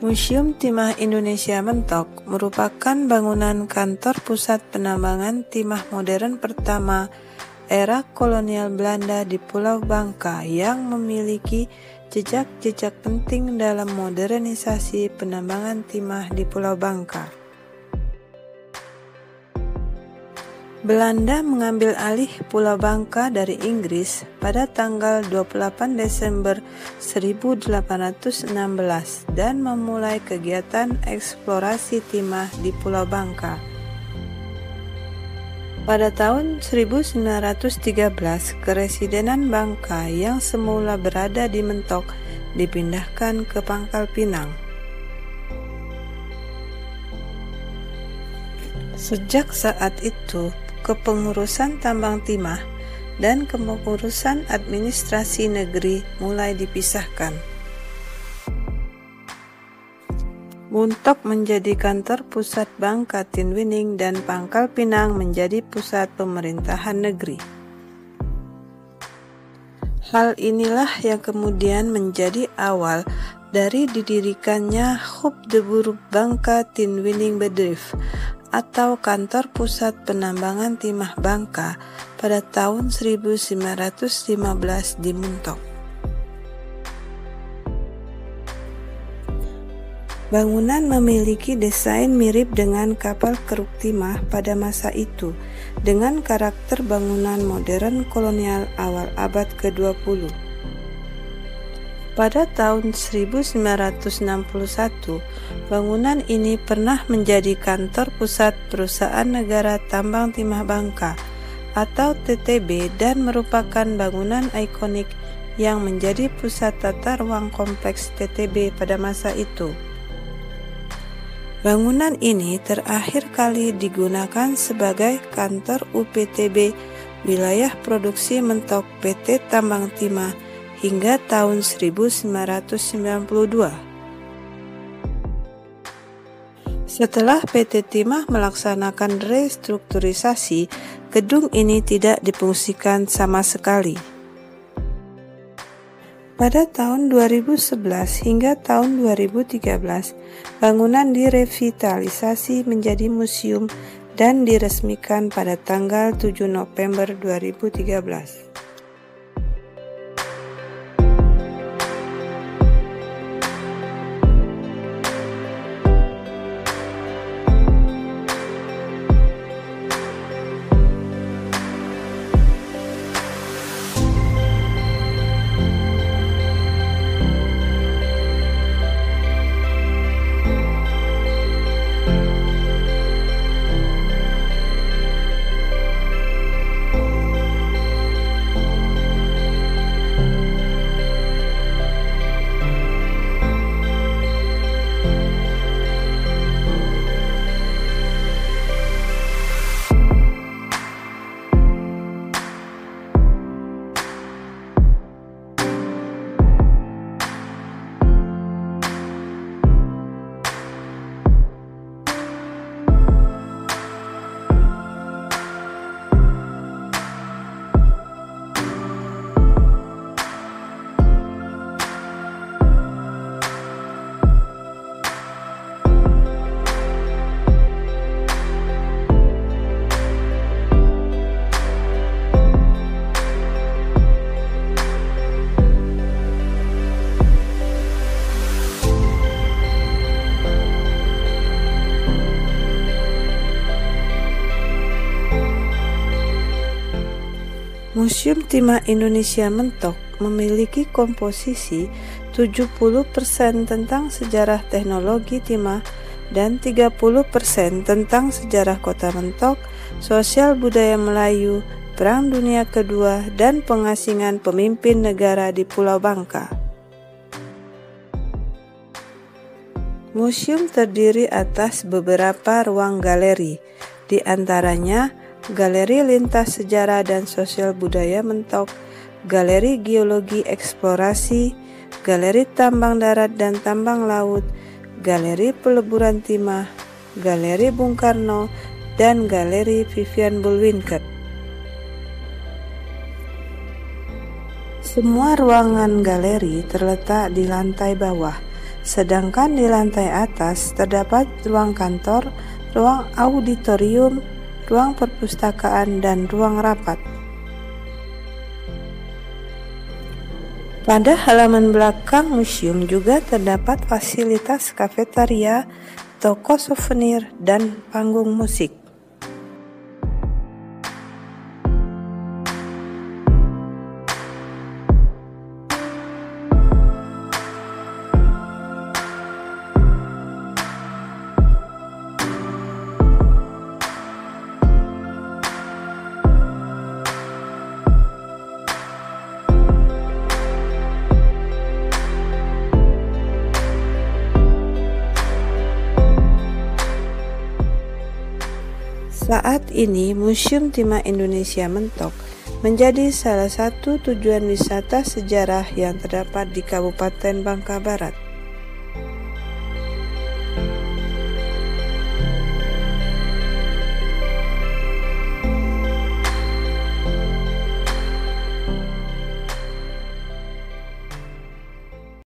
Museum Timah Indonesia Mentok merupakan bangunan kantor pusat penambangan timah modern pertama era kolonial Belanda di Pulau Bangka yang memiliki jejak-jejak penting dalam modernisasi penambangan timah di Pulau Bangka. Belanda mengambil alih Pulau Bangka dari Inggris pada tanggal 28 Desember 1816 dan memulai kegiatan eksplorasi timah di Pulau Bangka. Pada tahun 1913, Keresidenan Bangka yang semula berada di Mentok dipindahkan ke Pangkal Pinang. Sejak saat itu, kepengurusan tambang timah dan kepengurusan administrasi negeri mulai dipisahkan. Muntok menjadi kantor pusat Bangka Tinwining dan Pangkal Pinang menjadi pusat pemerintahan negeri. Hal inilah yang kemudian menjadi awal dari didirikannya Hub de Beroep Bangka Tinwining Bedrijf atau Kantor Pusat Penambangan Timah Bangka pada tahun 1915 di Muntok. Bangunan memiliki desain mirip dengan kapal keruk timah pada masa itu, dengan karakter bangunan modern kolonial awal abad ke-20. Pada tahun 1961, bangunan ini pernah menjadi kantor pusat Perusahaan Negara Tambang Timah Bangka atau TTB dan merupakan bangunan ikonik yang menjadi pusat tata ruang kompleks TTB pada masa itu. Bangunan ini terakhir kali digunakan sebagai kantor UPTB Wilayah Produksi Mentok PT Tambang Timah hingga tahun 1992. Setelah PT Timah melaksanakan restrukturisasi, gedung ini tidak difungsikan sama sekali. Pada tahun 2011 hingga tahun 2013, bangunan direvitalisasi menjadi museum dan diresmikan pada tanggal 7 November 2013. Museum Timah Indonesia Mentok memiliki komposisi 70% tentang sejarah teknologi timah dan 30% tentang sejarah kota Mentok, sosial budaya Melayu, Perang Dunia Kedua, dan pengasingan pemimpin negara di Pulau Bangka. Museum terdiri atas beberapa ruang galeri, di antaranya Galeri Lintas Sejarah dan Sosial Budaya Mentok, Galeri Geologi Eksplorasi, Galeri Tambang Darat dan Tambang Laut, Galeri Peleburan Timah, Galeri Bung Karno, dan Galeri Vivian Bulwinker. Semua ruangan galeri terletak di lantai bawah, Sedangkan di lantai atas terdapat ruang kantor, ruang auditorium, ruang perpustakaan, dan ruang rapat. Pada halaman belakang museum juga terdapat fasilitas kafetaria, toko souvenir, dan panggung musik. Saat ini, Museum Timah Indonesia Mentok menjadi salah satu tujuan wisata sejarah yang terdapat di Kabupaten Bangka Barat.